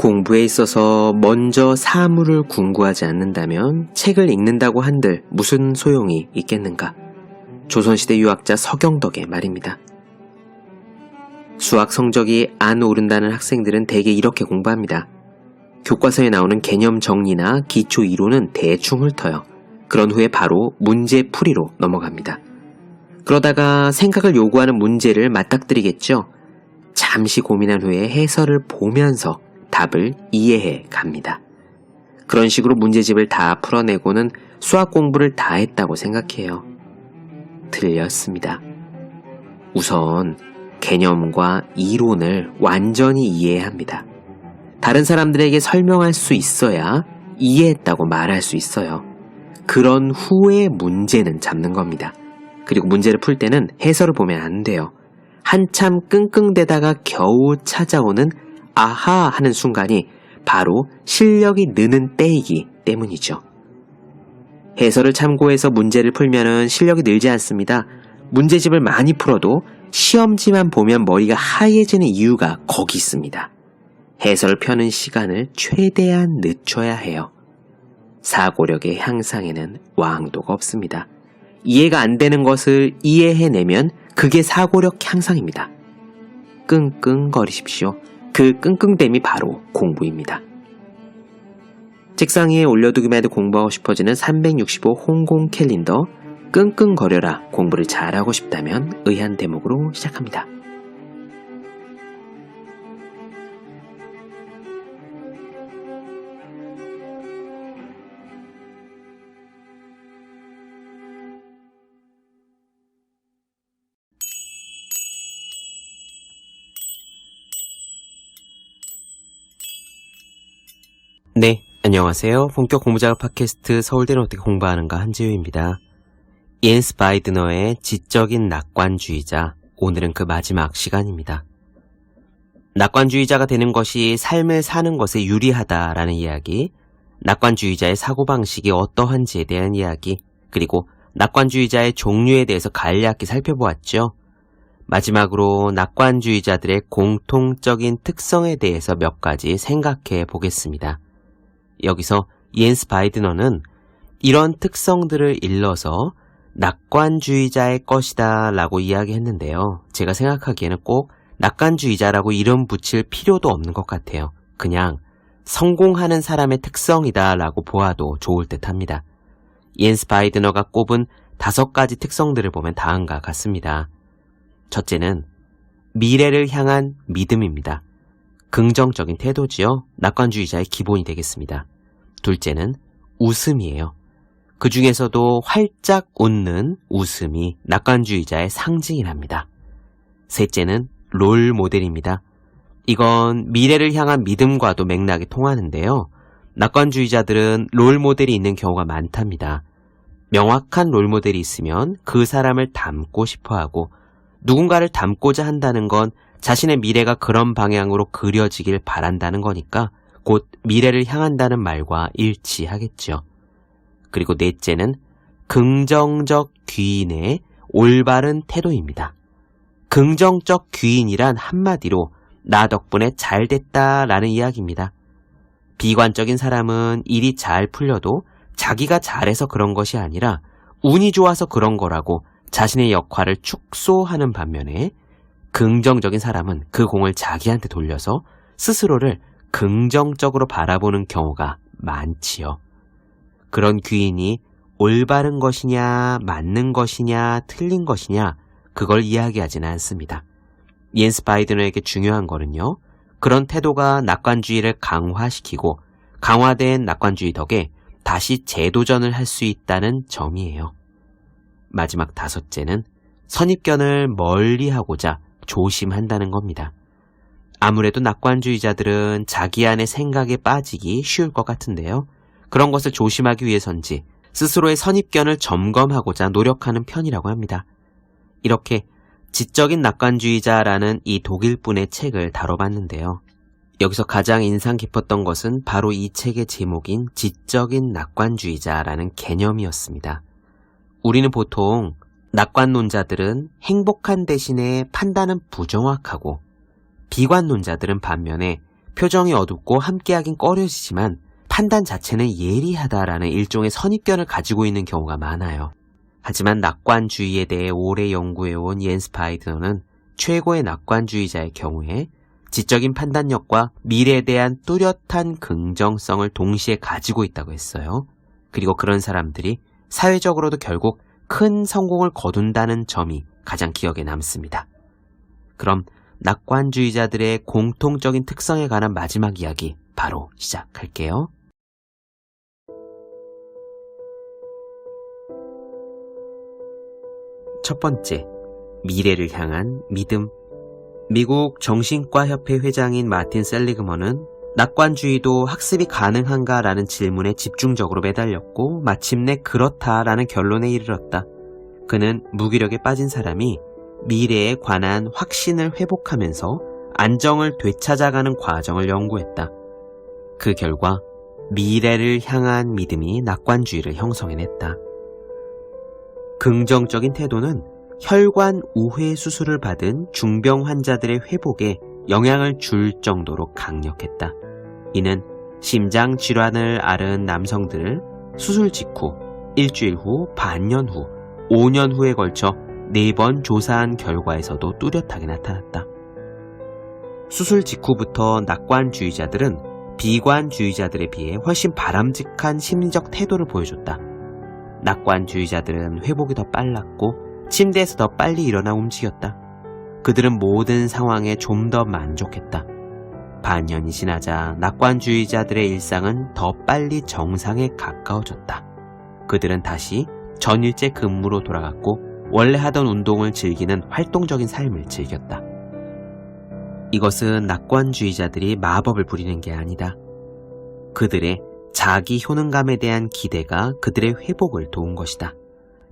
공부에 있어서 먼저 사물을 궁구하지 않는다면 책을 읽는다고 한들 무슨 소용이 있겠는가? 조선시대 유학자 서경덕의 말입니다. 수학 성적이 안 오른다는 학생들은 대개 이렇게 공부합니다. 교과서에 나오는 개념 정리나 기초 이론은 대충 훑어요. 그런 후에 바로 문제 풀이로 넘어갑니다. 그러다가 생각을 요구하는 문제를 맞닥뜨리겠죠. 잠시 고민한 후에 해설을 보면서 답을 이해해 갑니다. 그런 식으로 문제집을 다 풀어내고는 수학 공부를 다 했다고 생각해요. 틀렸습니다. 우선 개념과 이론을 완전히 이해해야 합니다. 다른 사람들에게 설명할 수 있어야 이해했다고 말할 수 있어요. 그런 후에 문제는 잡는 겁니다. 그리고 문제를 풀 때는 해설을 보면 안 돼요. 한참 끙끙대다가 겨우 찾아오는 아하 하는 순간이 바로 실력이 느는 때이기 때문이죠. 해설을 참고해서 문제를 풀면은 실력이 늘지 않습니다. 문제집을 많이 풀어도 시험지만 보면 머리가 하얘지는 이유가 거기 있습니다. 해설을 펴는 시간을 최대한 늦춰야 해요. 사고력의 향상에는 왕도가 없습니다. 이해가 안 되는 것을 이해해내면 그게 사고력 향상입니다. 끙끙거리십시오. 그 끙끙댐이 바로 공부입니다. 책상 위에 올려두기만 해도 공부하고 싶어지는 365 홍콩 캘린더 끙끙거려라 공부를 잘하고 싶다면 의한 대목으로 시작합니다. 네, 안녕하세요. 본격 공부작업 팟캐스트 서울대는 어떻게 공부하는가 한지우입니다. 옌스 바이드너의 지적인 낙관주의자, 오늘은 그 마지막 시간입니다. 낙관주의자가 되는 것이 삶을 사는 것에 유리하다라는 이야기, 낙관주의자의 사고방식이 어떠한지에 대한 이야기, 그리고 낙관주의자의 종류에 대해서 간략히 살펴보았죠. 마지막으로 낙관주의자들의 공통적인 특성에 대해서 몇 가지 생각해 보겠습니다. 여기서 옌스 바이드너는 이런 특성들을 일러서 낙관주의자의 것이다 라고 이야기했는데요. 제가 생각하기에는 꼭 낙관주의자라고 이름 붙일 필요도 없는 것 같아요. 그냥 성공하는 사람의 특성이다 라고 보아도 좋을 듯 합니다. 옌스 바이드너가 꼽은 5가지 특성들을 보면 다음과 같습니다. 첫째는 미래를 향한 믿음입니다. 긍정적인 태도지요. 낙관주의자의 기본이 되겠습니다. 둘째는 웃음이에요. 그 중에서도 활짝 웃는 웃음이 낙관주의자의 상징이랍니다. 셋째는 롤 모델입니다. 이건 미래를 향한 믿음과도 맥락이 통하는데요. 낙관주의자들은 롤 모델이 있는 경우가 많답니다. 명확한 롤 모델이 있으면 그 사람을 닮고 싶어하고 누군가를 닮고자 한다는 건 자신의 미래가 그런 방향으로 그려지길 바란다는 거니까 곧 미래를 향한다는 말과 일치하겠죠. 그리고 넷째는 긍정적 귀인의 올바른 태도입니다. 긍정적 귀인이란 한마디로 나 덕분에 잘 됐다라는 이야기입니다. 비관적인 사람은 일이 잘 풀려도 자기가 잘해서 그런 것이 아니라 운이 좋아서 그런 거라고 자신의 역할을 축소하는 반면에 긍정적인 사람은 그 공을 자기한테 돌려서 스스로를 긍정적으로 바라보는 경우가 많지요. 그런 귀인이 올바른 것이냐, 맞는 것이냐, 틀린 것이냐, 그걸 이야기하지는 않습니다. 옌스 바이드너에게 중요한 거는요, 그런 태도가 낙관주의를 강화시키고 강화된 낙관주의 덕에 다시 재도전을 할 수 있다는 점이에요. 마지막 5째는 선입견을 멀리하고자 조심한다는 겁니다. 아무래도 낙관주의자들은 자기 안의 생각에 빠지기 쉬울 것 같은데요. 그런 것을 조심하기 위해서인지 스스로의 선입견을 점검하고자 노력하는 편이라고 합니다. 이렇게 지적인 낙관주의자라는 이 독일분의 책을 다뤄봤는데요. 여기서 가장 인상 깊었던 것은 바로 이 책의 제목인 지적인 낙관주의자라는 개념이었습니다. 우리는 보통 낙관론자들은 행복한 대신에 판단은 부정확하고 비관론자들은 반면에 표정이 어둡고 함께하긴 꺼려지지만 판단 자체는 예리하다라는 일종의 선입견을 가지고 있는 경우가 많아요. 하지만 낙관주의에 대해 오래 연구해온 옌스 파이드너는 최고의 낙관주의자의 경우에 지적인 판단력과 미래에 대한 뚜렷한 긍정성을 동시에 가지고 있다고 했어요. 그리고 그런 사람들이 사회적으로도 결국 큰 성공을 거둔다는 점이 가장 기억에 남습니다. 그럼 낙관주의자들의 공통적인 특성에 관한 마지막 이야기 바로 시작할게요. 첫 번째, 미래를 향한 믿음. 미국 정신과협회 회장인 마틴 셀리그먼은 낙관주의도 학습이 가능한가라는 질문에 집중적으로 매달렸고 마침내 그렇다라는 결론에 이르렀다. 그는 무기력에 빠진 사람이 미래에 관한 확신을 회복하면서 안정을 되찾아가는 과정을 연구했다. 그 결과 미래를 향한 믿음이 낙관주의를 형성해냈다. 긍정적인 태도는 혈관 우회 수술을 받은 중병 환자들의 회복에 영향을 줄 정도로 강력했다. 이는 심장 질환을 앓은 남성들을 수술 직후, 일주일 후, 반년 후, 5년 후에 걸쳐 4번 조사한 결과에서도 뚜렷하게 나타났다. 수술 직후부터 낙관주의자들은 비관주의자들에 비해 훨씬 바람직한 심리적 태도를 보여줬다. 낙관주의자들은 회복이 더 빨랐고 침대에서 더 빨리 일어나 움직였다. 그들은 모든 상황에 좀 더 만족했다. 반년이 지나자 낙관주의자들의 일상은 더 빨리 정상에 가까워졌다. 그들은 다시 전일제 근무로 돌아갔고 원래 하던 운동을 즐기는 활동적인 삶을 즐겼다. 이것은 낙관주의자들이 마법을 부리는 게 아니다. 그들의 자기 효능감에 대한 기대가 그들의 회복을 도운 것이다.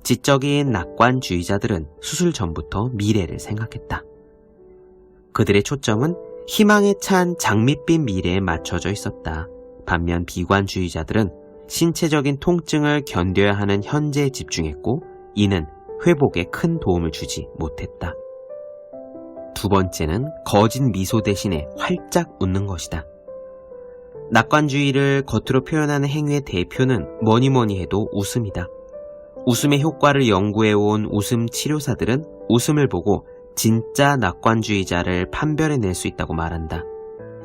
지적인 낙관주의자들은 수술 전부터 미래를 생각했다. 그들의 초점은 희망에 찬 장밋빛 미래에 맞춰져 있었다. 반면 비관주의자들은 신체적인 통증을 견뎌야 하는 현재에 집중했고 이는 회복에 큰 도움을 주지 못했다. 두 번째는 거짓 미소 대신에 활짝 웃는 것이다. 낙관주의를 겉으로 표현하는 행위의 대표는 뭐니 해도 웃음이다. 웃음의 효과를 연구해온 웃음 치료사들은 웃음을 보고 진짜 낙관주의자를 판별해낼 수 있다고 말한다.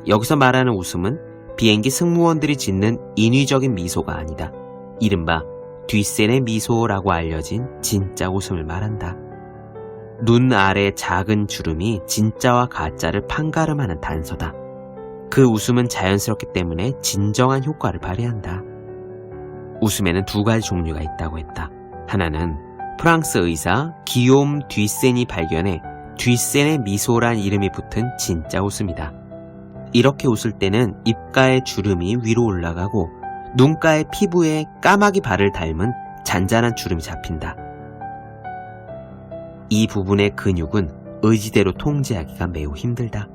여기서 말하는 웃음은 비행기 승무원들이 짓는 인위적인 미소가 아니다. 이른바 뒷센의 미소라고 알려진 진짜 웃음을 말한다. 눈 아래 작은 주름이 진짜와 가짜를 판가름하는 단서다. 그 웃음은 자연스럽기 때문에 진정한 효과를 발휘한다. 웃음에는 2가지 종류가 있다고 했다. 하나는 프랑스 의사 기욤 뒷센이 발견해 뒷센의 미소란 이름이 붙은 진짜 웃음이다. 이렇게 웃을 때는 입가의 주름이 위로 올라가고 눈가의 피부에 까마귀 발을 닮은 잔잔한 주름이 잡힌다. 이 부분의 근육은 의지대로 통제하기가 매우 힘들다.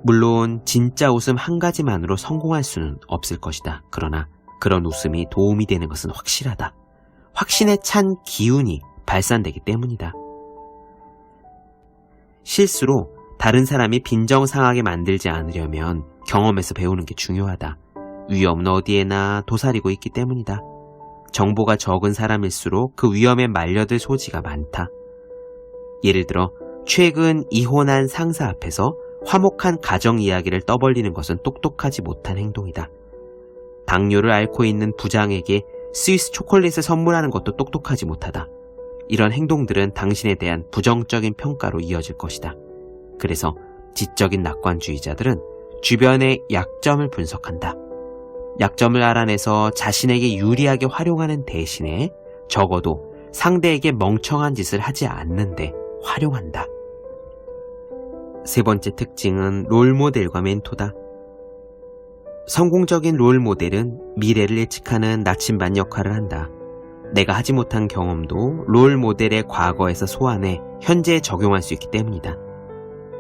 물론 진짜 웃음 한 가지만으로 성공할 수는 없을 것이다. 그러나 그런 웃음이 도움이 되는 것은 확실하다. 확신에 찬 기운이 발산되기 때문이다. 실수로 다른 사람이 빈정상하게 만들지 않으려면 경험에서 배우는 게 중요하다. 위험은 어디에나 도사리고 있기 때문이다. 정보가 적은 사람일수록 그 위험에 말려들 소지가 많다. 예를 들어 최근 이혼한 상사 앞에서 화목한 가정 이야기를 떠벌리는 것은 똑똑하지 못한 행동이다. 당뇨를 앓고 있는 부장에게 스위스 초콜릿을 선물하는 것도 똑똑하지 못하다. 이런 행동들은 당신에 대한 부정적인 평가로 이어질 것이다. 그래서 지적인 낙관주의자들은 주변의 약점을 분석한다. 약점을 알아내서 자신에게 유리하게 활용하는 대신에 적어도 상대에게 멍청한 짓을 하지 않는데 활용한다. 세 번째 특징은 롤모델과 멘토다. 성공적인 롤모델은 미래를 예측하는 나침반 역할을 한다. 내가 하지 못한 경험도 롤모델의 과거에서 소환해 현재에 적용할 수 있기 때문이다.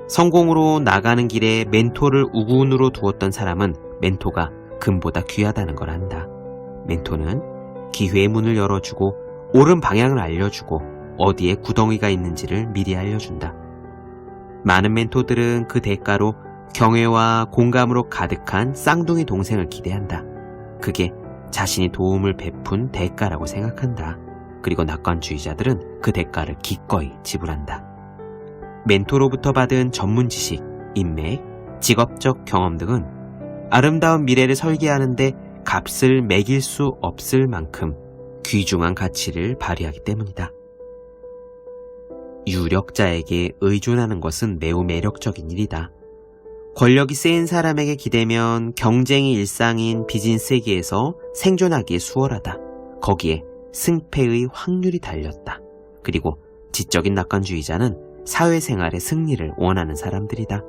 성공으로 나가는 길에 멘토를 우군으로 두었던 사람은 멘토가 금보다 귀하다는 걸 안다. 멘토는 기회의 문을 열어주고 옳은 방향을 알려주고 어디에 구덩이가 있는지를 미리 알려준다. 많은 멘토들은 그 대가로 경외와 공감으로 가득한 쌍둥이 동생을 기대한다. 그게 자신이 도움을 베푼 대가라고 생각한다. 그리고 낙관주의자들은 그 대가를 기꺼이 지불한다. 멘토로부터 받은 전문 지식, 인맥, 직업적 경험 등은 아름다운 미래를 설계하는데 값을 매길 수 없을 만큼 귀중한 가치를 발휘하기 때문이다. 유력자에게 의존하는 것은 매우 매력적인 일이다. 권력이 세인 사람에게 기대면 경쟁이 일상인 비즈니스 세계에서 생존하기에 수월하다. 거기에 승패의 확률이 달렸다. 그리고 지적인 낙관주의자는 사회생활의 승리를 원하는 사람들이다.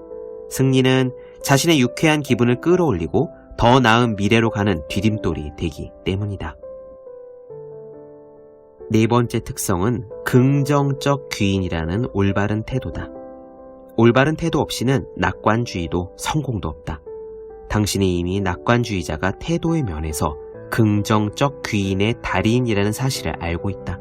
승리는 자신의 유쾌한 기분을 끌어올리고 더 나은 미래로 가는 디딤돌이 되기 때문이다. 네 번째 특성은 긍정적 귀인이라는 올바른 태도다. 올바른 태도 없이는 낙관주의도 성공도 없다. 당신이 이미 낙관주의자가 태도의 면에서 긍정적 귀인의 달인이라는 사실을 알고 있다.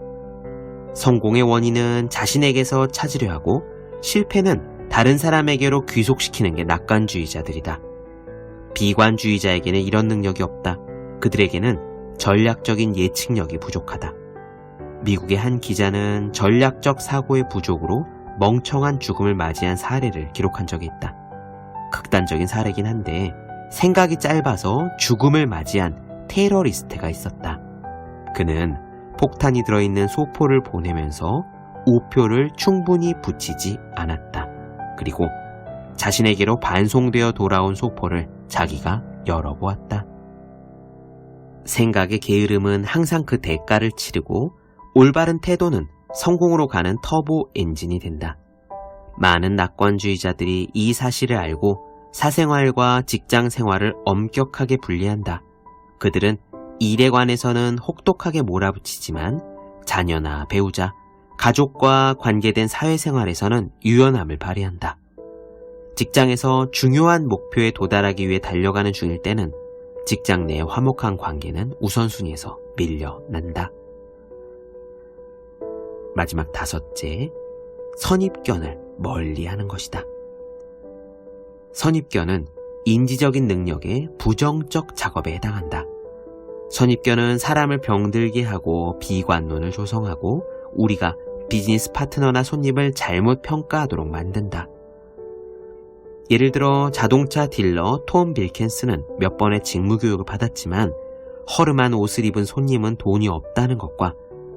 성공의 원인은 자신에게서 찾으려 하고 실패는 다른 사람에게로 귀속시키는 게 낙관주의자들이다. 비관주의자에게는 이런 능력이 없다. 그들에게는 전략적인 예측력이 부족하다. 미국의 한 기자는 전략적 사고의 부족으로 멍청한 죽음을 맞이한 사례를 기록한 적이 있다. 극단적인 사례긴 한데 생각이 짧아서 죽음을 맞이한 테러리스트가 있었다. 그는 폭탄이 들어있는 소포를 보내면서 우표를 충분히 붙이지 않았다. 그리고 자신에게로 반송되어 돌아온 소포를 자기가 열어보았다. 생각의 게으름은 항상 그 대가를 치르고 올바른 태도는 성공으로 가는 터보 엔진이 된다. 많은 낙관주의자들이 이 사실을 알고 사생활과 직장 생활을 엄격하게 분리한다. 그들은 일에 관해서는 혹독하게 몰아붙이지만 자녀나 배우자, 가족과 관계된 사회생활에서는 유연함을 발휘한다. 직장에서 중요한 목표에 도달하기 위해 달려가는 중일 때는 직장 내의 화목한 관계는 우선순위에서 밀려난다. 마지막 다섯째, 선입견을 멀리하는 것이다. 선입견은 인지적인 능력의 부정적 작업에 해당한다. 선입견은 사람을 병들게 하고 비관론을 조성하고 우리가 비즈니스 파트너나 손님을 잘못 평가하도록 만든다. 예를 들어 자동차 딜러 톰 빌켄스는 몇 번의 직무교육을 받았지만 허름한 옷을 입은 손님은 돈이 없다는 것과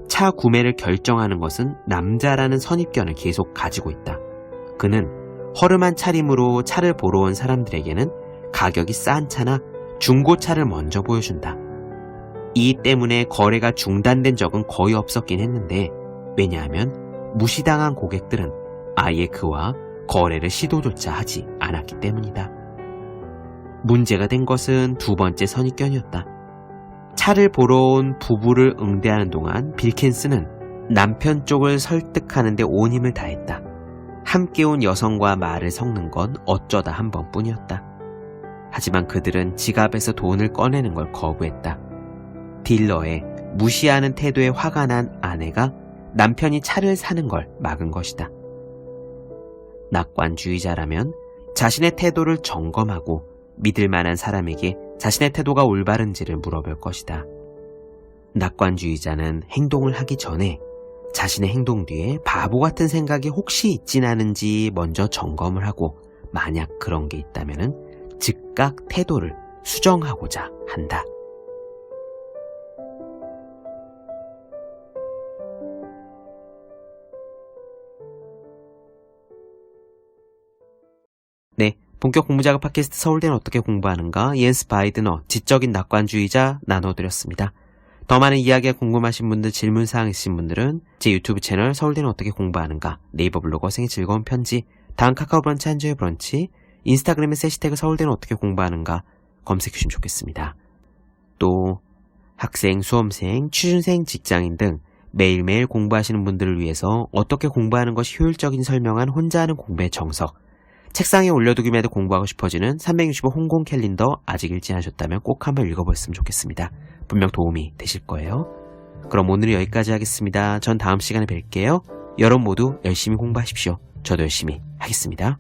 차 구매를 결정하는 것은 남자라는 선입견을 계속 가지고 있다. 그는 허름한 차림으로 차를 보러 온 사람들에게는 가격이 싼 차나 중고차를 먼저 보여준다. 이 때문에 거래가 중단된 적은 거의 없었긴 했는데 왜냐하면 무시당한 고객들은 아예 그와 거래를 시도조차 하지 않았기 때문이다. 문제가 된 것은 두 번째 선입견이었다. 차를 보러 온 부부를 응대하는 동안 빌킨스는 남편 쪽을 설득하는 데 온 힘을 다했다. 함께 온 여성과 말을 섞는 건 어쩌다 한 번뿐이었다. 하지만 그들은 지갑에서 돈을 꺼내는 걸 거부했다. 딜러의 무시하는 태도에 화가 난 아내가 남편이 차를 사는 걸 막은 것이다. 낙관주의자라면 자신의 태도를 점검하고 믿을 만한 사람에게 자신의 태도가 올바른지를 물어볼 것이다. 낙관주의자는 행동을 하기 전에 자신의 행동 뒤에 바보 같은 생각이 혹시 있진 않은지 먼저 점검을 하고 만약 그런 게 있다면 즉각 태도를 수정하고자 한다. 네, 본격 공부작업 팟캐스트 서울대는 어떻게 공부하는가 예언스 바이드너 지적인 낙관주의자 나눠드렸습니다. 더 많은 이야기가 궁금하신 분들, 질문사항 있으신 분들은 제 유튜브 채널 서울대는 어떻게 공부하는가, 네이버 블로그 생의 즐거운 편지, 다음 카카오 브런치 한주의 브런치, 인스타그램의 해시태그 서울대는 어떻게 공부하는가 검색해주시면 좋겠습니다. 또 학생, 수험생, 취준생, 직장인 등 매일매일 공부하시는 분들을 위해서 어떻게 공부하는 것이 효율적인 설명한 혼자 하는 공부의 정석, 책상에 올려두기만 해도 공부하고 싶어지는 365 홍콩 캘린더 아직 읽지 않으셨다면 꼭 한번 읽어보셨으면 좋겠습니다. 분명 도움이 되실 거예요. 그럼 오늘은 여기까지 하겠습니다. 전 다음 시간에 뵐게요. 여러분 모두 열심히 공부하십시오. 저도 열심히 하겠습니다.